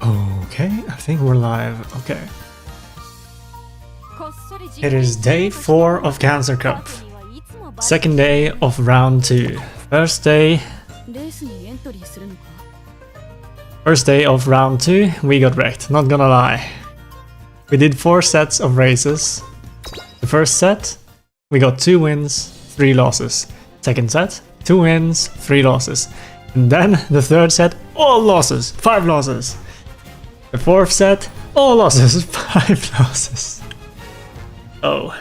Okay, I think we're live. Okay. It is day 4 of Cancer Cup. Second day of round 2. First day of round 2, we got wrecked, not gonna lie. We did 4 sets of races. The first set, we got 2 wins, 3 losses. Second set, 2 wins, 3 losses. And then the third set, all losses, 5 losses. The fourth set, all losses, 5 losses. Oh.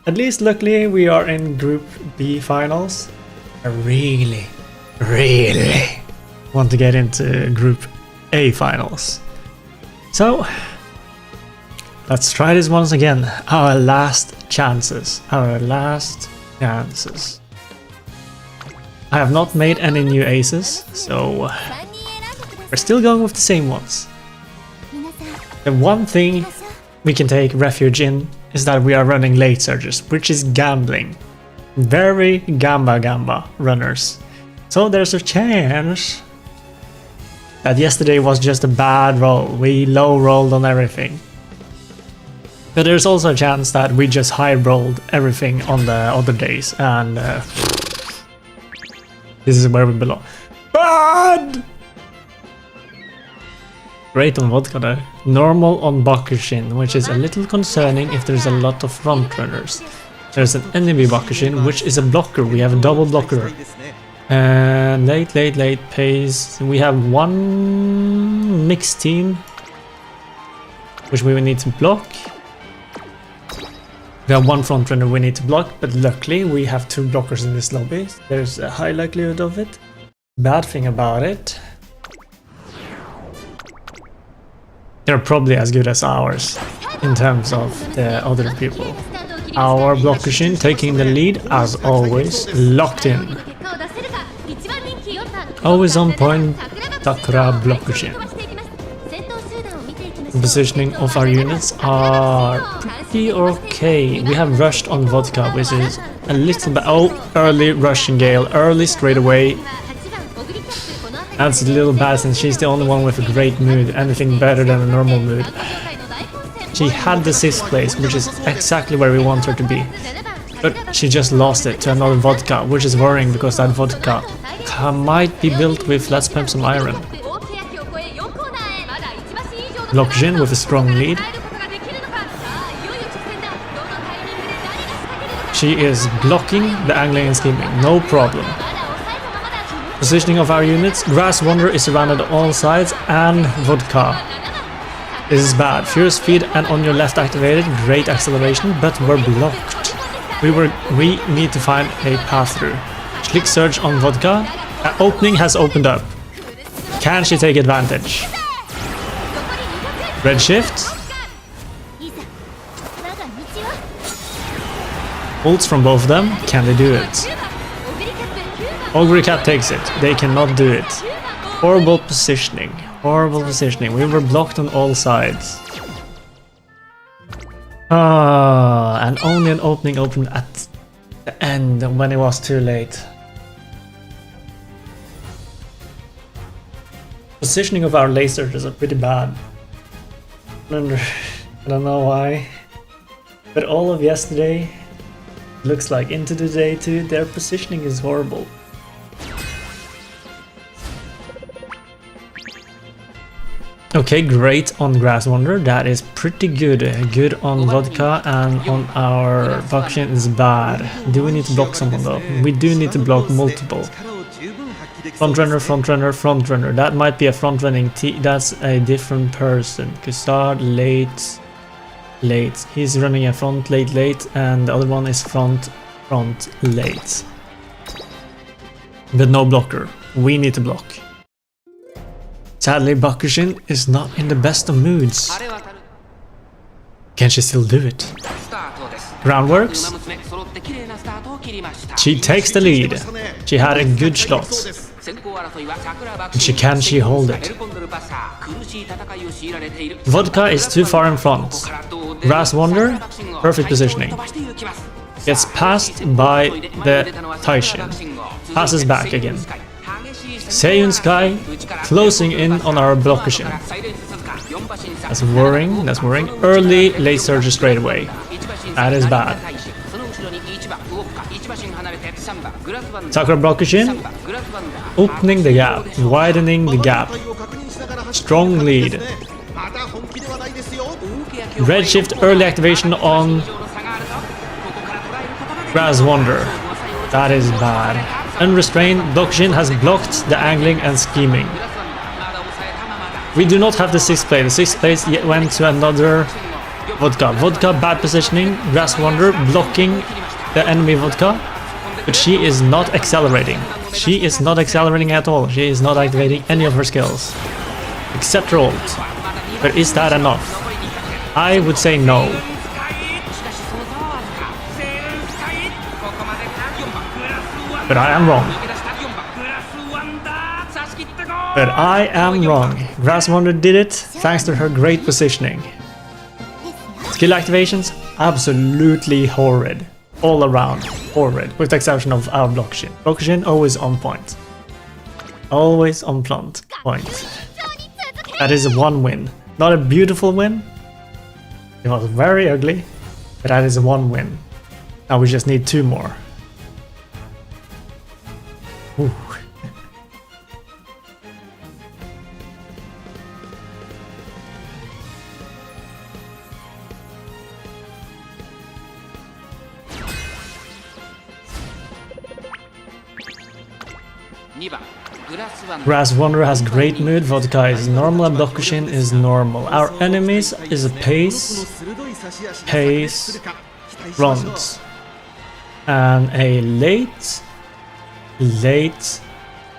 At least luckily we are in Group B finals. I really want to get into Group A finals. So, let's try this once again. Our last chances. I have not made any new aces, so we're still going with the same ones. The one thing we can take refuge in is that we are running late surges, which is gambling. Very gamba runners. So there's a chance that yesterday was just a bad roll. We low rolled on everything. But there's also a chance that we just high rolled everything on the other days, and this is where we belong. Bad! Great on vodka though. Normal on Bakushin, which is a little concerning if there's a lot of front runners. There's an enemy Bakushin, which is a blocker. We have a double blocker. And late pace. We have one mixed team, which we will need to block. We have one front runner we need to block, but luckily we have 2 blockers in this lobby. There's a high likelihood of it. Bad thing about it, they're probably as good as ours in terms of the other people. Our Blokushin taking the lead as always, locked in. Always on point, Takura Blokushin. The positioning of our units are pretty okay. We have rushed on vodka, which is a little bit... Oh, early Russian Gale, early straight away. That's a little bad since she's the only one with a great mood, anything better than a normal mood. She had the 6th place, which is exactly where we want her to be. But she just lost it to another vodka, which is worrying because that vodka might be built with Let's Pump Some Iron. Lokjin with a strong lead. She is blocking the angling and skimming, no problem. Positioning of our units, Grass Wanderer is surrounded on all sides, and vodka. This is bad. Furious Feed and on your left activated, great acceleration, but we're blocked. We need to find a path through. Slick Surge on vodka. An opening has opened up. Can she take advantage? Red Shift. Ults from both of them. Can they do it? Ogre Cat takes it. They cannot do it. Horrible positioning. Horrible positioning. We were blocked on all sides. And only an opening opened at the end when it was too late. Positioning of our lasers are pretty bad. I don't know why. But all of yesterday looks like into the day too, their positioning is horrible. Okay, great on Grass Wanderer, that is pretty good. Good on vodka, and on our Bakushin is bad. Do we need to block someone though? We do need to block multiple. Front runner. That might be a front running team. That's a different person. Kussard, late. He's running a front, late, and the other one is front, late. But no blocker. We need to block. Sadly, Bakushin is not in the best of moods. Can she still do it? Ground works. She takes the lead. She had a good shot. Can she hold it? Vodka is too far in front. Grass Wanderer, perfect positioning. Gets passed by the Taishin. Passes back again. Seiyun Sky closing in on our blockation. That's worrying, that's worrying. Early late surge straight away. That is bad. Sakura blockation. Opening the gap, widening the gap. Strong lead. Redshift early activation on Grass Wander. That is bad. Unrestrained, Blockchain has blocked the angling and scheming. We do not have the 6th play. The 6th place went to another Vodka. Vodka, bad positioning. Grass Wander blocking the enemy Vodka. But she is not accelerating. She is not accelerating at all. She is not activating any of her skills. Except her ult. But is that enough? I would say no. But I am wrong. But I am wrong. Grass Wander did it thanks to her great positioning. Skill activations, absolutely horrid. All around, horrid. With the exception of our Blockchain. Blockchain always on point. Always on point. That is one win. Not a beautiful win. It was very ugly. But that is one win. Now we just need 2 more. Ooh. Grass Wanderer has great mood, Vodka is normal, and Blockchain is normal. Our enemies is a pace, front, and a late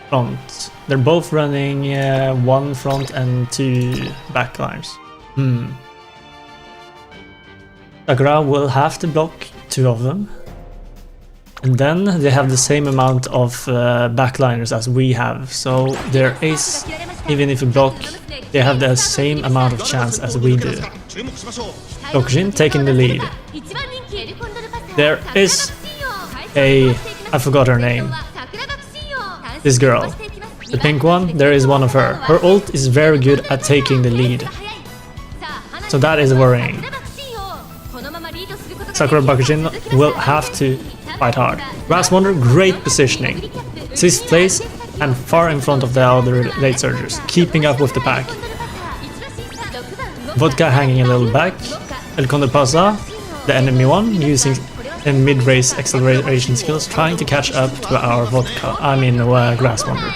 front. They're both running 1 front and 2 backlines. Sakura will have to block 2 of them. And then they have the same amount of backliners as we have, so their ace, even if you block, they have the same amount of chance as we do. Dokujin taking the lead. There is I forgot her name. This girl. The pink one, there is one of her. Her ult is very good at taking the lead. So that is worrying. Sakura Bakujin will have to fight hard. Grass Wander, great positioning. 6th place and far in front of the other late surgers, keeping up with the pack. Vodka hanging a little back. El Condorpasa, the enemy one, using mid-race acceleration skills, trying to catch up to our Vodka, Grass Wander.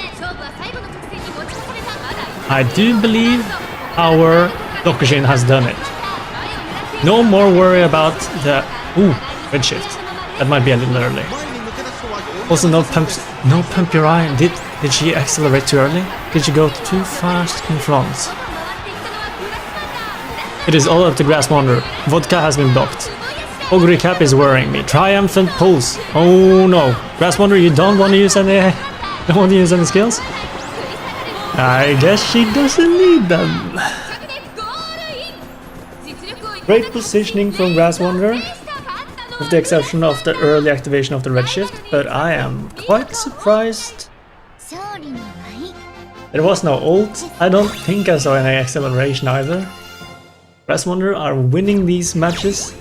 I do believe our Dokujin has done it. No more worry about the... Ooh, redshift. That might be a little early. Also, no pump your eye. Did she accelerate too early? Did she go too fast in front? It is all up to Grass Wander. Vodka has been blocked. Ogre Cap is worrying me. Triumphant pulse. Oh no. Grass Wander, you don't want to use any skills? I guess she doesn't need them. Great positioning from Grass Wander, with the exception of the early activation of the redshift, but I am quite surprised. There was no ult. I don't think I saw any acceleration either. Grass Wander are winning these matches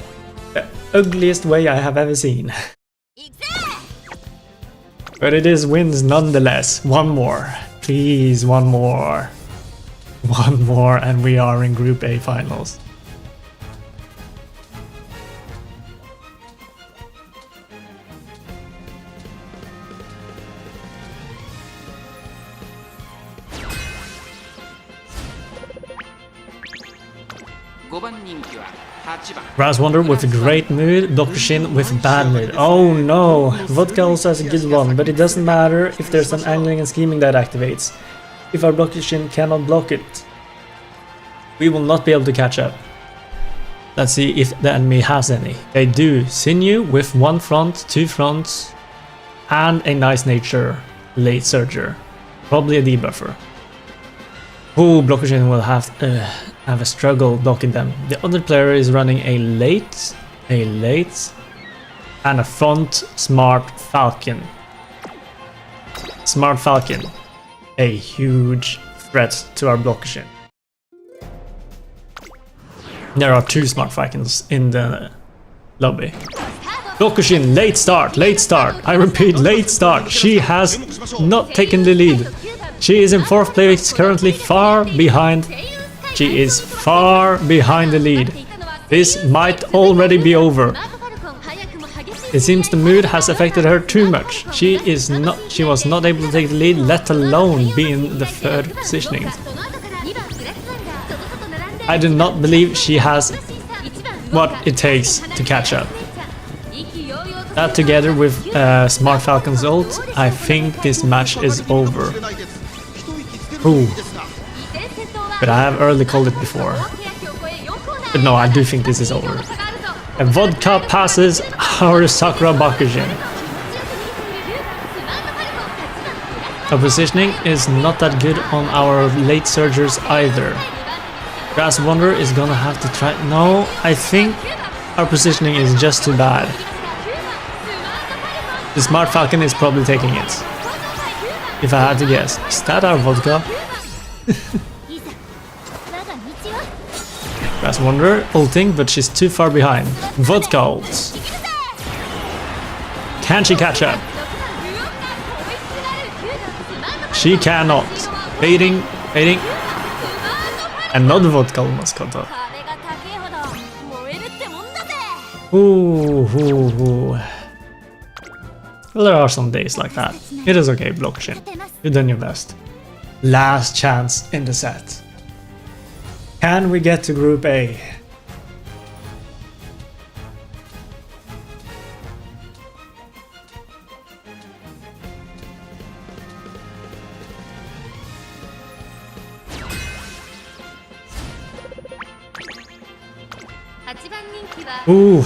the ugliest way I have ever seen. But it is wins nonetheless. One more. Please, one more. One more and we are in Group A finals. Grass Wander with a great mood, Blockchain with bad mood. Oh no, Vodka also has a good one, but it doesn't matter if there's an angling and scheming that activates. If our Blockchain cannot block it, we will not be able to catch up. Let's see if the enemy has any. They do. Sinew with 1 front, 2 fronts, and a nice nature late surger. Probably a debuffer. Ooh, Blockchain will have a struggle blocking them. The other player is running a late, and a front Smart Falcon. Smart Falcon. a huge threat to our blockade. There are 2 smart Vikings in the lobby. Blockade, late start, late start. I repeat, late start. She has not taken the lead. She is in 4th place, currently far behind. She is far behind the lead. This might already be over. It seems the mood has affected her too much. She was not able to take the lead, let alone be in the 3rd positioning. I do not believe she has what it takes to catch up. That together with Smart Falcon's ult, I think this match is over. Ooh. But I have early called it before. But no, I do think this is over. A vodka passes our Sakura Bakujin. Our positioning is not that good on our late surgers either. Grass Wonder is gonna have to try. No, I think our positioning is just too bad. The Smart Falcon is probably taking it. If I had to guess. Is that our vodka? Grass Wonder ulting, but she's too far behind. Vodka ults. Can she catch up? She cannot. Baiting, baiting. And not vodka almost caught up. Ooh. Well, there are some days like that. It is okay, Blockchain. You've done your best. Last chance in the set. Can we get to Group A? Ooh,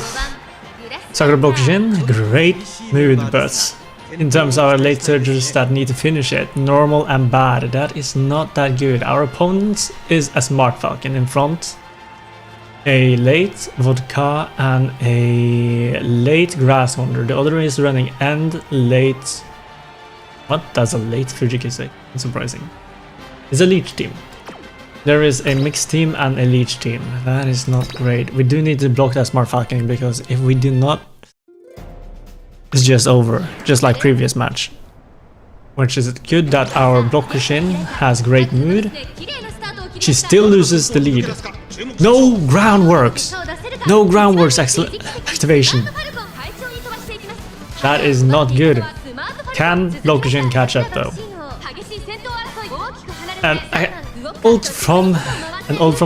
Sakura Bokushin, great mood, but in terms of our late surgers that need to finish it, normal and bad, that is not that good. Our opponent is a Smart Falcon in front, a late Vodka and a late Grass Wonder. The other is running and late... What? That's a late Fujikise. It's surprising. It's a Leech team. There is a mixed team and a Leech team. That is not great. We do need to block that Smart Falcon, because if we do not, it's just over, just like previous match. Which is good that our Blockade has great mood. She still loses the lead. No groundworks! No groundworks activation. That is not good. Can Blockade catch up though? And an ult from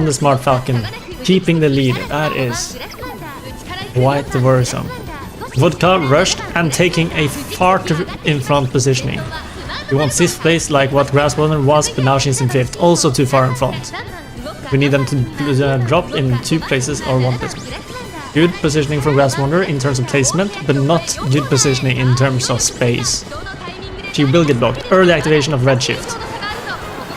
the Smart Falcon, keeping the lead. That is quite worrisome. Vodka rushed and taking a far too in front positioning. We want 6th place like what Grasswalker was, but now she's in 5th, also too far in front. We need them to drop in 2 places or 1 place. Good positioning from Grasswalker in terms of placement, but not good positioning in terms of space. She will get blocked. Early activation of Redshift.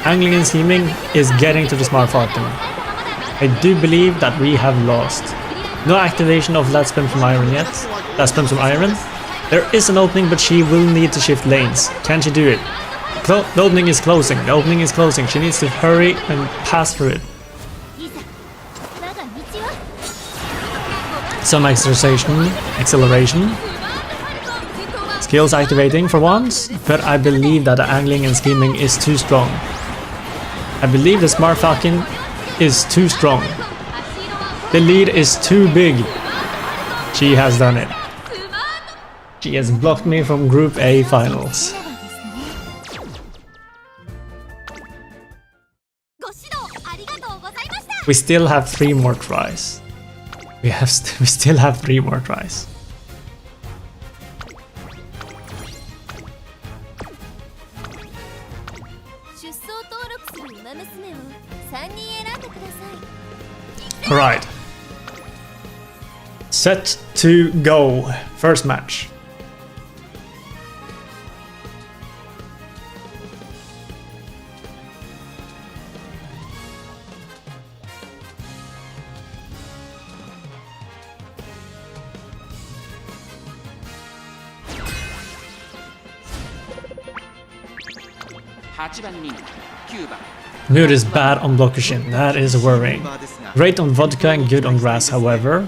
Angling and scheming is getting to the Smart Falcon. I do believe that we have lost. No activation of Last Spin from Iron yet. Last Spin from Iron. There is an opening, but she will need to shift lanes. Can she do it? The opening is closing. The opening is closing. She needs to hurry and pass through it. Some acceleration. Skills activating for once, but I believe that the angling and scheming is too strong. I believe the Smart Falcon is too strong. The lead is too big. She has done it. She has blocked me from Group A finals. We still have 3 more tries. We still have 3 more tries. Alright. Set to go. First match. Mood is bad on Blokushin, that is worrying. Great on vodka and good on grass, however.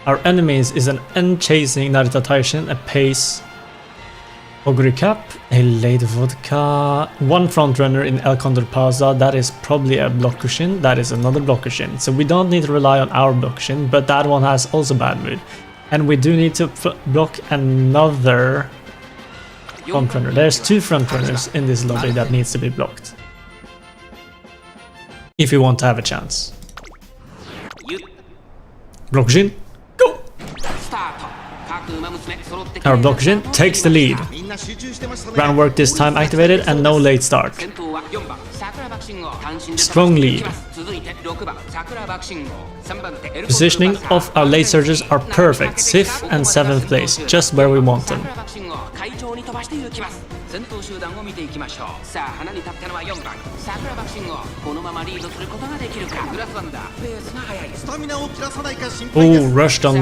Our enemies is an end-chasing Narita Taishin, a pace Oguri Cap, a late vodka, one frontrunner in El Condor Plaza, that is probably a Blokushin, that is another Blokushin. So we don't need to rely on our Blokushin, but that one has also bad mood. And we do need to block another frontrunner. There's 2 frontrunners in this lobby that needs to be blocked. If you want to have a chance. Blokushin, go! Our Blokushin takes the lead. Groundwork this time activated and no late start. Strong lead. Positioning of our late surges are perfect. 5th and 7th place, just where we want them. Oh, rushed on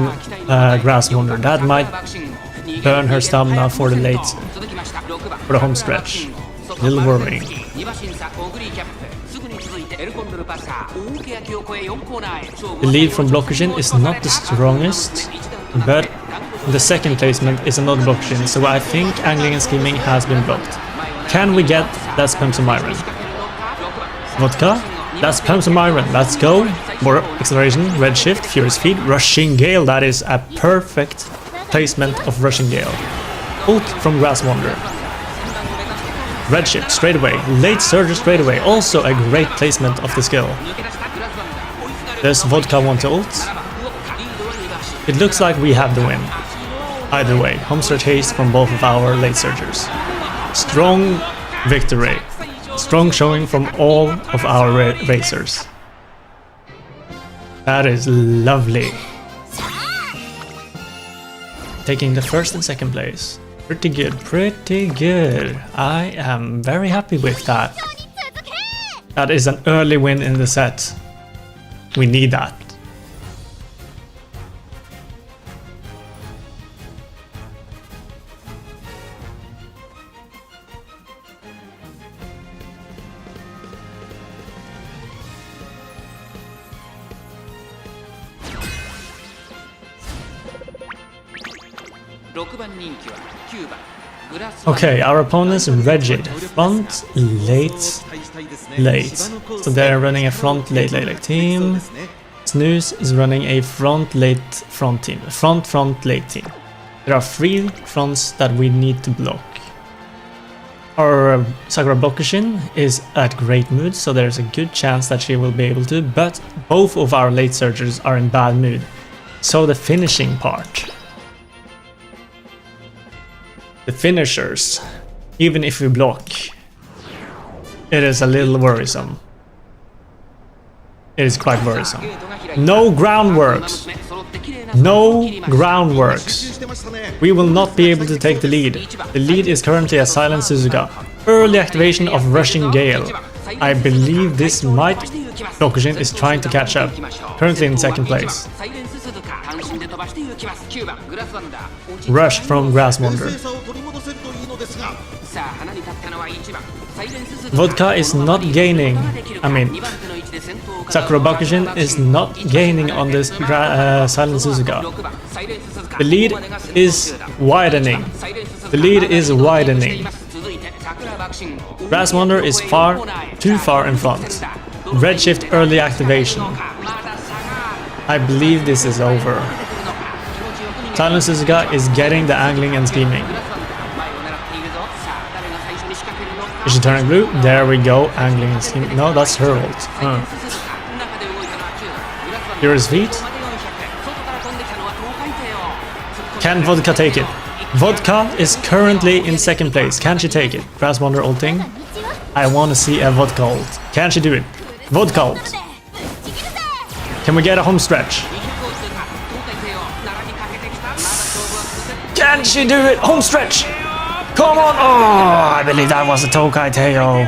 Grass Wonder. That might burn her stamina for the home stretch. Little worrying. The lead from Blokushin is not the strongest, but the second placement is another Blokushin, so I think Angling and Scheming has been blocked. Can we get that Spam some Iron? Vodka? That's Spam some Iron. Let's go. More acceleration, red shift, furious feed, rushing gale. That is a perfect placement of rushing gale. Ult from Grass Wander. Red shift straight away. Late surge straight away. Also a great placement of the skill. Does Vodka want to ult? It looks like we have the win. Either way, home stretch haste from both of our late surgers. Strong victory. Strong showing from all of our racers. That is lovely. Taking the 1st and 2nd place. Pretty good, pretty good. I am very happy with that. That is an early win in the set. We need that. Okay, our opponents rigid, front, late. So they're running a front, late team. Snooze is running a front, team. Front, late team. There are 3 fronts that we need to block. Our Sakura Blokushin is at great mood, so there's a good chance that she will be able to, but both of our late surgers are in bad mood. So the finishing part. The finishers, even if we block, it is a little worrisome. It is quite worrisome. No groundworks. No groundworks. We will not be able to take the lead. The lead is currently a Silent Suzuka. Early activation of Rushing Gale. I believe this might... Blokushin is trying to catch up. Currently in 2nd place. Rush from Grass Wander. Vodka is not gaining. Sakura Blokushin is not gaining on this Silent Suzuka. The lead is widening. The lead is widening. Grass Wander is too far in front. Redshift early activation. I believe this is over. Silent Suzuka is getting the angling and scheming. Is she turning blue? There we go, angling and scheming. No, that's her ult. Furious feet. Can Vodka take it? Vodka is currently in 2nd place. Can she take it? Grass Wander ulting. I want to see a Vodka ult. Can she do it? Vodka ult. Can we get a home stretch? Can she do it? Home stretch! Come on! Oh, I believe that was a Tokai Teo.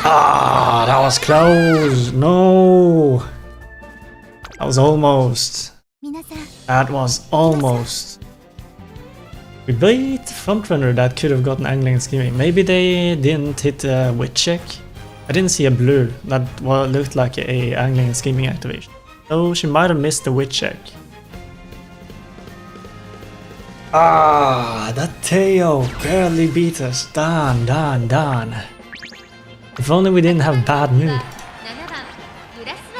Ah, that was close. No. That was almost. That was almost. We beat frontrunner that could have gotten angling and scheming. Maybe they didn't hit a wit check. I didn't see a blue. That looked like a angling and scheming activation. So she might have missed the wit check. Ah, that Teo barely beat us. Darn. If only we didn't have bad mood.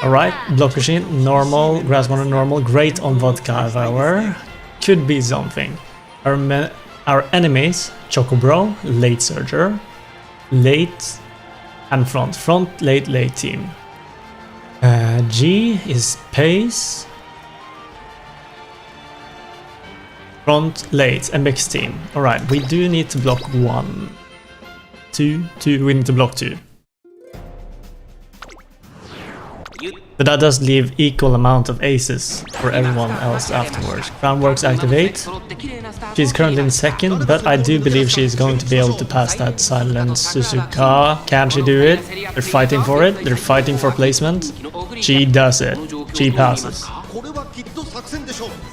Alright, block machine, normal, grass water normal, great on vodka if I were. Could be something. Our enemies, Chocobro, late surger, late and front. Front, late team. G is pace. Front, late, MX team. Alright, we do need to block 1. 2, we need to block 2. But that does leave equal amount of aces for everyone else afterwards. Groundworks activate. She's currently in second, but I do believe she's going to be able to pass that silent Suzuka. Can she do it? They're fighting for it. They're fighting for placement. She does it. She passes.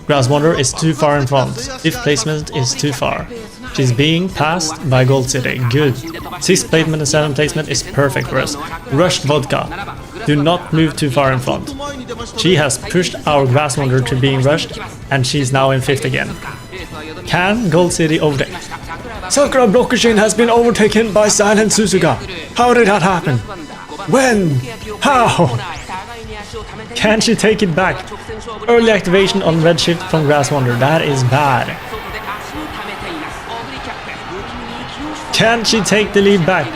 Grass Wanderer is too far in front. Fifth placement is too far. She's being passed by Gold City. Good. 6th placement and 7th placement is perfect for us. Rushed Vodka. Do not move too far in front. She has pushed our Grass Wanderer to being rushed, and she's now in 5th again. Can Gold City overtake? Sakura Blockmachine has been overtaken by Silent Suzuka. How did that happen? When? How? Can she take it back? Early activation on Redshift from Grass Wanderer. That is bad. Can she take the lead back?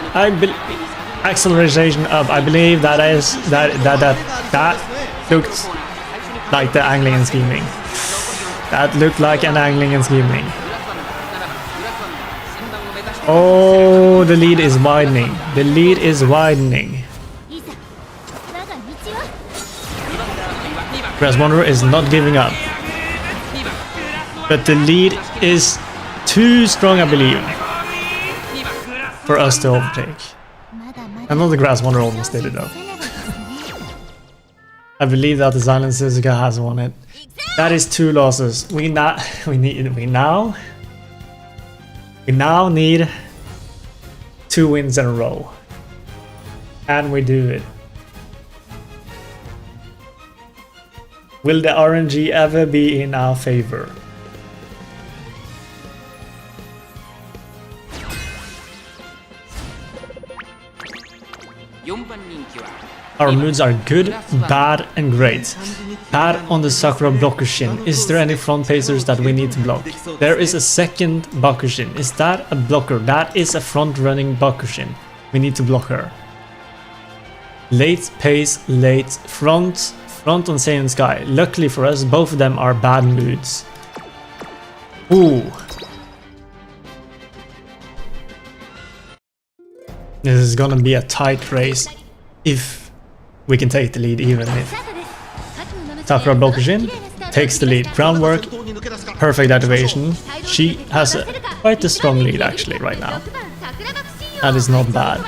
Acceleration up. I believe that looked like the angling and scheming. That looked like an angling and scheming. Oh, the lead is widening. The lead is widening. Grass Wanderer is not giving up. But the lead is too strong, I believe, for us to overtake. I know the Grass Wanderer almost did it though. I believe that the Silent Suzuka has won it. That is 2 losses. We now need 2 wins in a row. Can we do it? Will the RNG ever be in our favor? Our moods are good, bad and great. Bad on the Sakura Blokushin. Is there any front pacers that we need to block? There is a second Bakushin. Is that a blocker? That is a front running Bakushin. We need to block her. Late pace, late front on Saiyan Sky. Luckily for us, both of them are bad moods. Ooh. This is gonna be a tight race if we can take the lead, even if Sakura Blokushin takes the lead. Groundwork, perfect activation. She has quite a strong lead actually right now. That is not bad.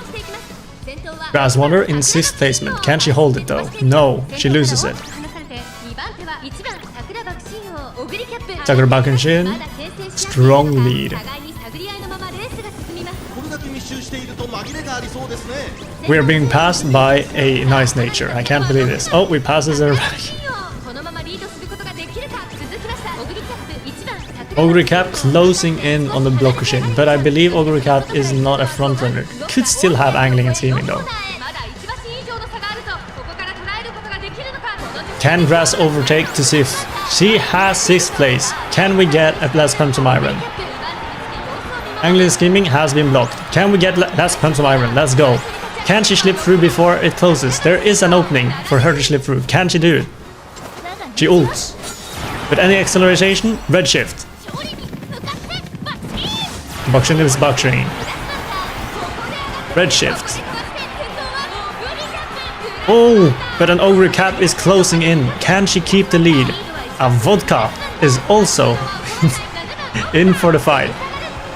Grass Wanderer in 6th placement. Can she hold it though? No, she loses it. Sakura Blokushin, strong lead. We are being passed by a nice nature. I can't believe this. Oh, we passes everybody. Ogre Cap closing in on the Blokushin, but I believe Ogre Cap is not a front runner. Could still have angling and scheming though. Can Grass overtake to Sif? She has 6th place. Can we get a Blast Punch from Iron? Angling and scheming has been blocked. Can we get Blast Punch from Iron? Let's go. Can she slip through before it closes? There is an opening for her to slip through. Can she do it? She ults. With any acceleration, Redshift. Bakushin is Bakushin. Redshift. Oh, but an Ogre Cap is closing in. Can she keep the lead? A Vodka is also in for the fight.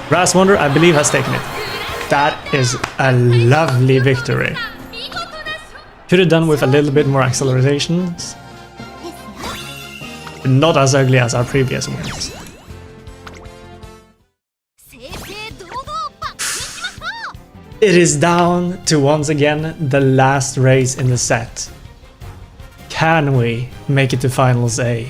Grass Wanderer, I believe, has taken it. That is a lovely victory. Could have done with a little bit more accelerations. Not as ugly as our previous wins. It is down to once again the last race in the set. Can we make it to finals A?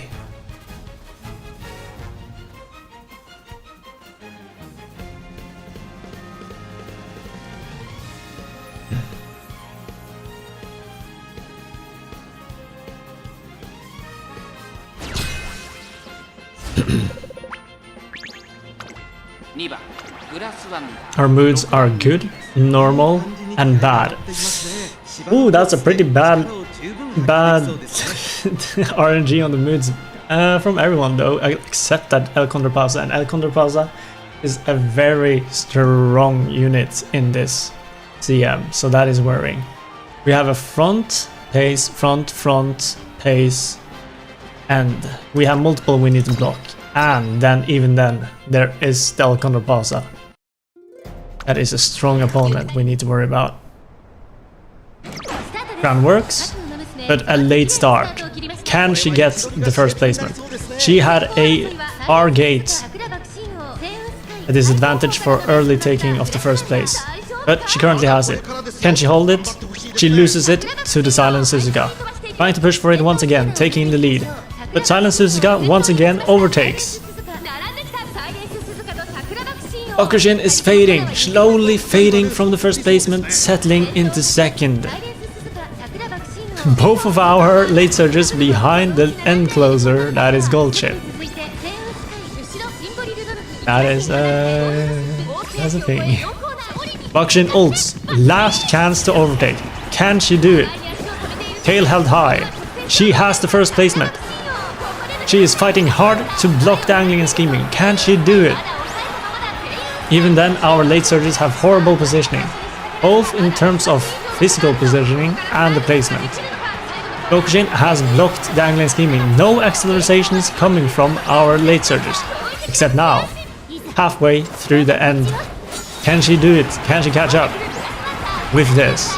Our moods are good, normal, and bad. Ooh, that's a pretty bad RNG on the moods from everyone though, except that El Condorpasa. And El Condorpasa is a very strong unit in this CM, so that is worrying. We have a front, pace, front, pace, and we have multiple we need to block. And then, even then, there is the El Condorpasa. That is a strong opponent we need to worry about. Ground works, but a late start. Can she get the first placement? She had a R gate, a disadvantage for early taking of the first place, but she currently has it. Can she hold it? She loses it to the Silent Suzuka. Trying to push for it once again, taking the lead. But Silent Suzuka once again overtakes. Okushin is fading, slowly fading from the first placement, settling into second. Both of our late surges behind the end closer, that is Gold Chip. That is that's a thing. Okushin ults, last chance to overtake. Can she do it? Tail held high. She has the first placement. She is fighting hard to block the angling and scheming. Can she do it? Even then, our late surges have horrible positioning, both in terms of physical positioning and the placement. Okushin has blocked the angling and scheming. No accelerations coming from our late surges, except now, halfway through the end. Can she do it? Can she catch up with this?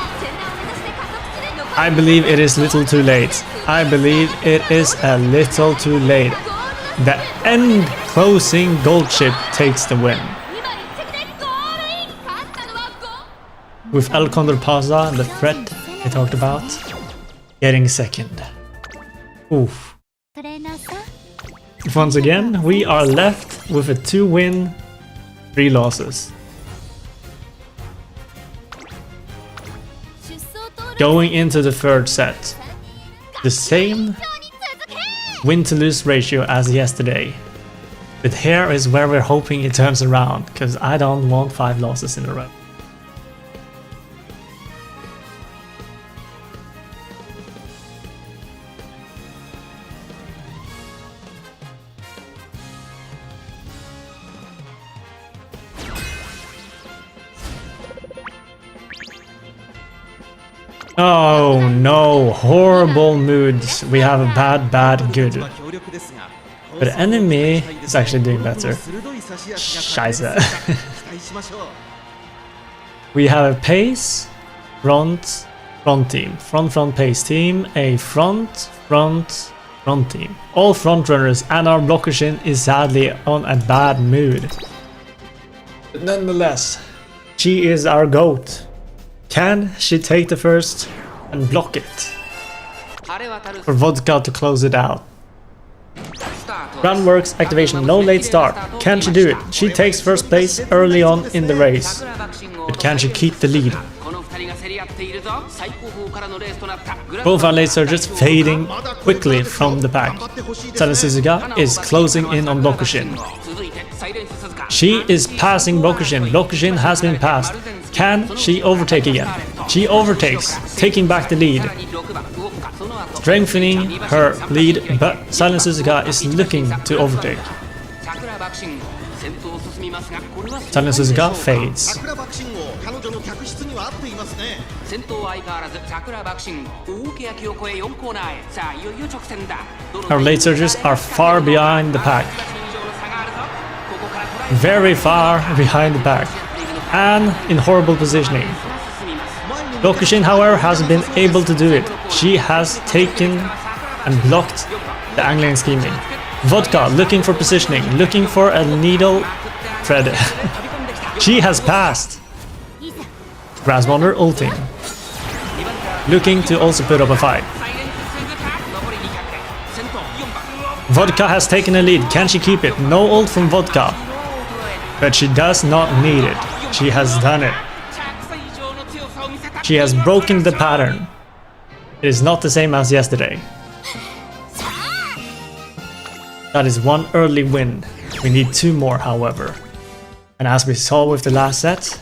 I believe it is little too late. I believe it is a little too late. The end closing Gold Chip takes the win. With El Condorpasa, the threat I talked about, getting second. Oof. Once again, we are left with a 2-win, 3 losses. Going into the third set, the same win-to-lose ratio as yesterday. But here is where we're hoping it turns around, because I don't want 5 losses in a row. Oh no, horrible moods. We have a bad, good. But the enemy is actually doing better. Scheiße. We have a pace, front team. Front pace team, a front team. All front runners, and our Blockershin is sadly on a bad mood. But nonetheless, she is our GOAT. Can she take the first and block it? For Vodka to close it out. Groundworks activation, no late start. Can she do it? She takes first place early on in the race. But can she keep the lead? Both our late surges fading quickly from the pack. Silent Suzuka is closing in on Blockershin. She is passing Blockershin. Blockershin has been passed. Can she overtake again? She overtakes, taking back the lead. Strengthening her lead, but Silent Suzuka is looking to overtake. Silent Suzuka fades. Our late surges are far behind the pack. Very far behind the pack. And in horrible positioning. Blockershin, however, has been able to do it. She has taken and blocked the angling and scheming. Vodka looking for positioning, looking for a needle thread. She has passed. Grass Wander ulting. Looking to also put up a fight. Vodka has taken a lead. Can she keep it? No ult from Vodka. But she does not need it. She has done it. She has broken the pattern. It is not the same as yesterday. That is one early win. We need 2 more, however. And as we saw with the last set,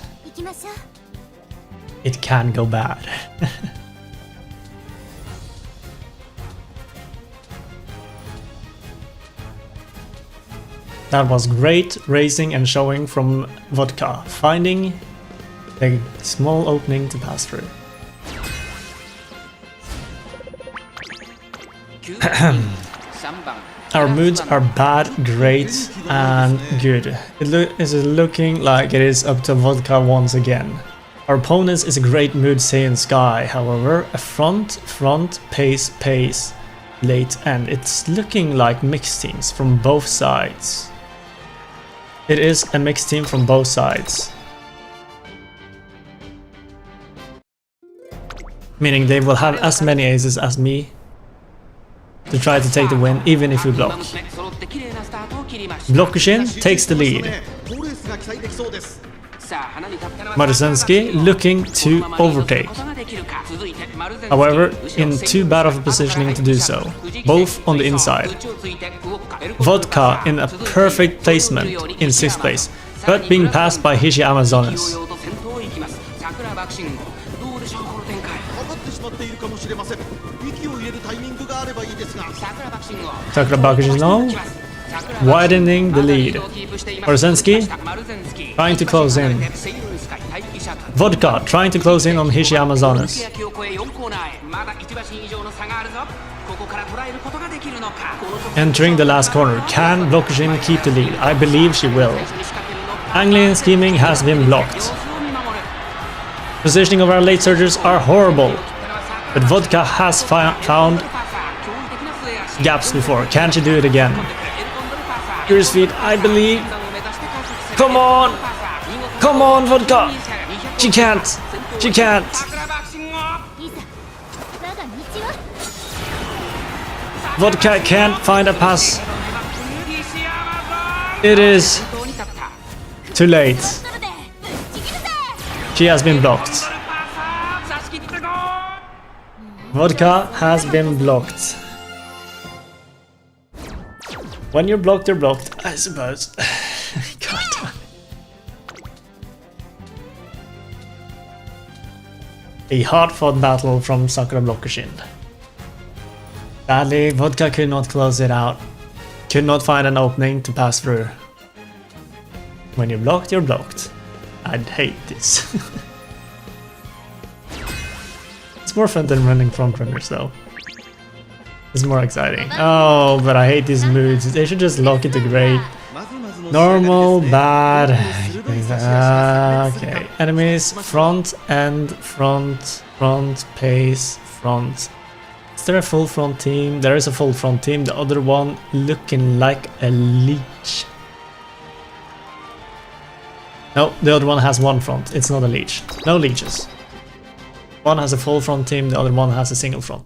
it can go bad. That was great racing and showing from Vodka, finding a small opening to pass through. Our moods are bad, great, and good. It is looking like it is up to Vodka once again. Our opponents is a great mood Saiyan Sky, however, a front, pace, late end. It's looking like mixed teams from both sides. It is a mixed team from both sides. Meaning they will have as many aces as me to try to take the win, even if we block. Blokushin takes the lead. Maruzensky looking to overtake. However, in too bad of a positioning to do so, both on the inside. Vodka in a perfect placement in 6th place, but being passed by Hishi Amazonas. Sakura Bakushin now widening the lead. Maruzensky trying to close in. Vodka trying to close in on Hishi Amazonas. Entering the last corner. Can Blokushin keep the lead? I believe she will. Angling and scheming has been blocked. Positioning of our late surgers are horrible. But Vodka has found gaps before. Can she do it again? Curious feet, I believe. Come on! Come on, Vodka! She can't! She can't! Vodka can't find a pass. It is too late. She has been blocked. Vodka has been blocked. When you're blocked, I suppose. God damn. A hard-fought battle from Sakura Blokushin. Sadly, Vodka could not close it out. Could not find an opening to pass through. When you're blocked, you're blocked. I'd hate this. It's more fun than running frontrunners though. It's more exciting. Oh, but I hate these moods. They should just lock it to great. Normal, bad. Okay. Enemies, front, end, front, pace, front. Is there a full front team? There is a full front team. The other one looking like a leech. No, the other one has one front. It's not a leech. No leeches. One has a full front team, the other one has a single front.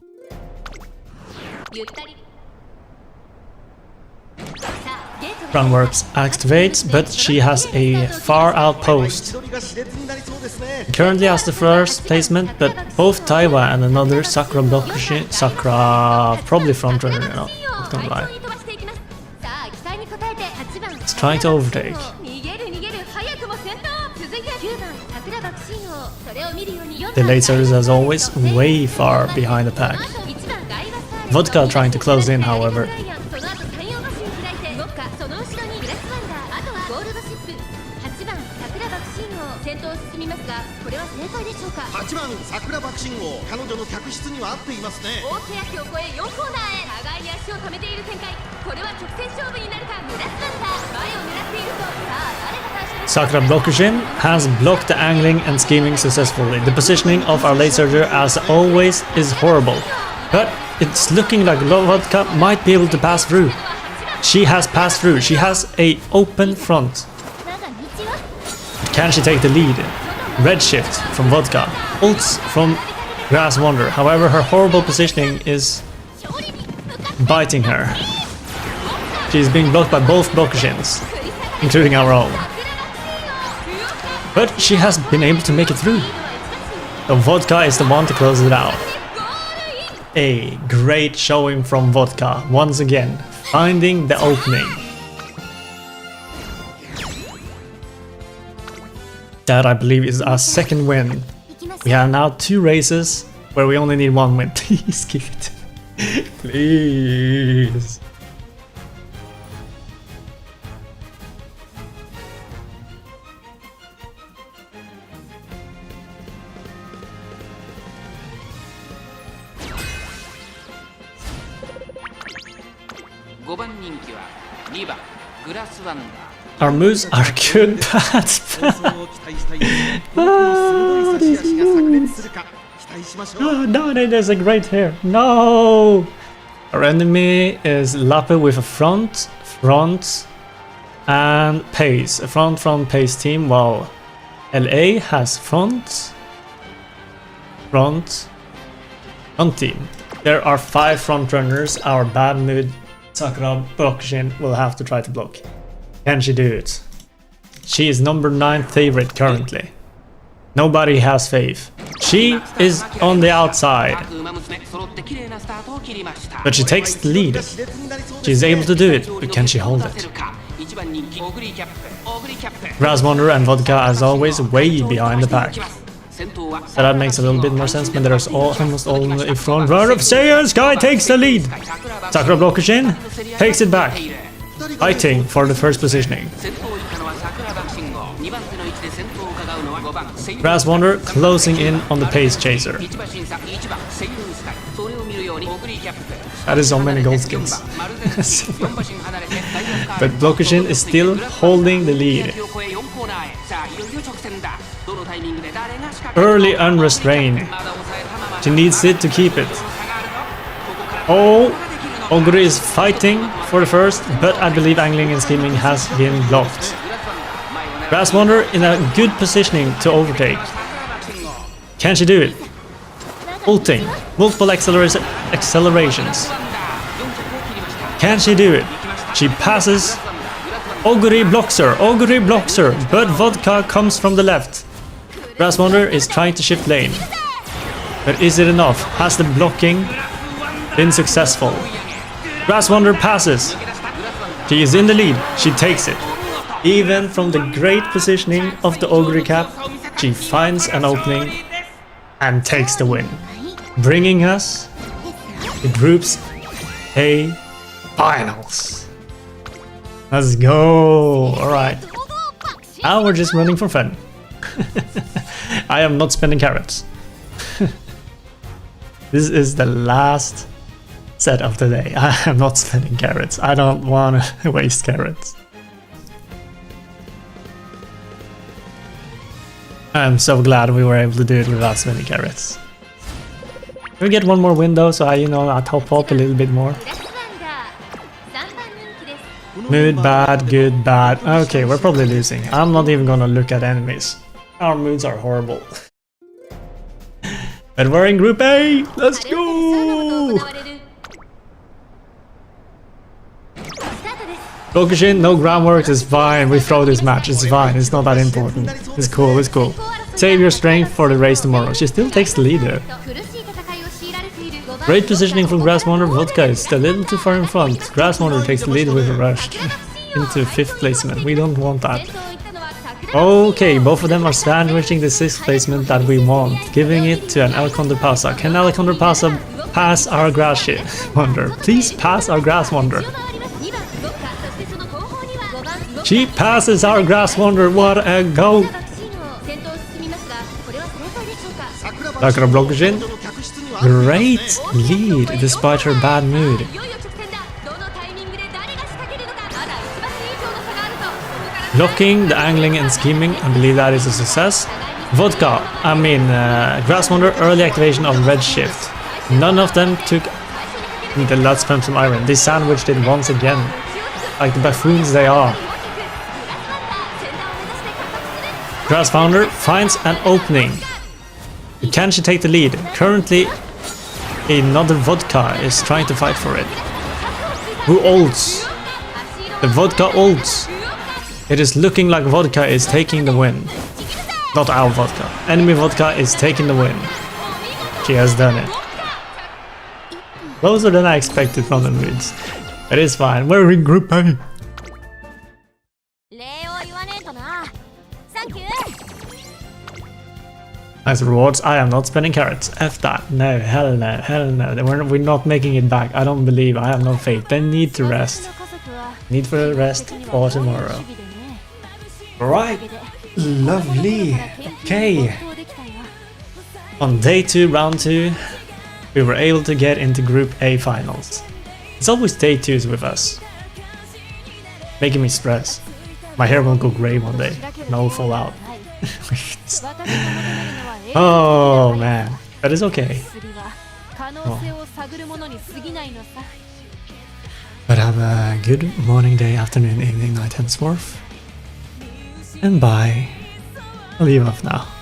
Run warps activates, but she has a far outpost. Currently has the first placement, but both Taiwa and another Sakura Blokushin, Sakura probably frontrunner, no, not gonna lie. It's trying to overtake. The late surges as always way far behind the pack. Vodka trying to close in, however. Sakura Blokushin has blocked the angling and scheming successfully. The positioning of our late surger as always is horrible. But it's looking like Vodka might be able to pass through. She has passed through. She has a open front. Can she take the lead? Redshift from Vodka. Ults from Grass Wander. However, her horrible positioning is biting her. She's being blocked by both Blockershins, including our own. But she has been able to make it through. So Vodka is the one to close it out. A great showing from Vodka, once again, finding the opening. That, I believe, is our second win. We have now 2 races where we only need 1 win. Please give it. Please. Our moves are good, bad. Oh, these moves. Oh, no, there's a great hair. No! Our enemy is Lappe with a front, and pace. A front, pace team, while LA has front team. There are 5 front runners. Our bad mood Sakura Blockershin will have to try to block. Can she do it? She is number 9 favorite currently. Nobody has faith. She is on the outside. But she takes the lead. She's able to do it, but can she hold it? Grass Wanderer and Vodka, as always, way behind the pack. So that makes a little bit more sense, but there's almost all in front runner. Seiya Sky takes the lead. Sakura Blockershin takes it back, fighting for the first positioning. Grass Wanderer closing in on the pace chaser. That is so many gold skins. But Blockershin is still holding the lead. Early unrestrained. She needs it to keep it. Oh, Ogre is fighting for the first, but I believe angling and scheming has been blocked. Grass Wanderer in a good positioning to overtake. Can she do it? Ulting. Multiple accelerations. Can she do it? She passes. Ogre blocks her. Ogre blocks her. But Vodka comes from the left. Grass Wanderer is trying to shift lane. But is it enough? Has the blocking been successful? Grass Wanderer passes. She is in the lead. She takes it. Even from the great positioning of the Ogre cap, she finds an opening and takes the win, bringing us the Group's A finals. Let's go! Alright. Now we're just running for fun. I am not spending carrots. This is the last set of the day. I am not spending carrots. I don't want to waste carrots. I'm so glad we were able to do it without spending carrots. We get one more window, so I top up a little bit more. Mood, bad, good, bad. Okay, we're probably losing. I'm not even gonna look at enemies. Our moods are horrible. But we're in Group A! Let's go! Blockershin, no groundwork, is fine. We throw this match, it's fine. It's not that important. It's cool, it's cool. Save your strength for the race tomorrow. She still takes the lead though. Great positioning from Grass Wanderer. Vodka is a little too far in front. Grass Wanderer takes the lead with a rush into 5th placement. We don't want that. Okay, both of them are sandwiching the 6th placement that we want, giving it to an Alcondor Pasa. Can Alcondor Pasa pass our Grass Wanderer? Please pass our Grass Wanderer. She passes our Grass Wanderer. What a go! Sakura Blockershin. Great lead despite her bad mood. Blocking the angling and scheming, I believe that is a success. Grass Wanderer, early activation of Redshift. None of them took the Lutz Pump from Iron. They sandwiched it once again, like the buffoons they are. Grass Founder finds an opening. Can she take the lead? Currently, another Vodka is trying to fight for it. Who ults? The Vodka ults. It is looking like Vodka is taking the win. Not our Vodka. Enemy Vodka is taking the win. She has done it. Closer than I expected from the moods. But it's fine. We're in Group A. Nice rewards. I am not spending carrots. F that. No, hell no, hell no. We're not making it back. I don't believe. I have no faith. They need to rest. Need for rest for tomorrow. Alright. Lovely. Okay. On day 2, round 2, we were able to get into Group A finals. It's always day 2s with us. Making me stress. My hair won't go grey one day. And I'll fall out. Oh man, that is okay. Oh. But have a good morning, day, afternoon, evening, night, henceforth. And bye. I'll leave off now.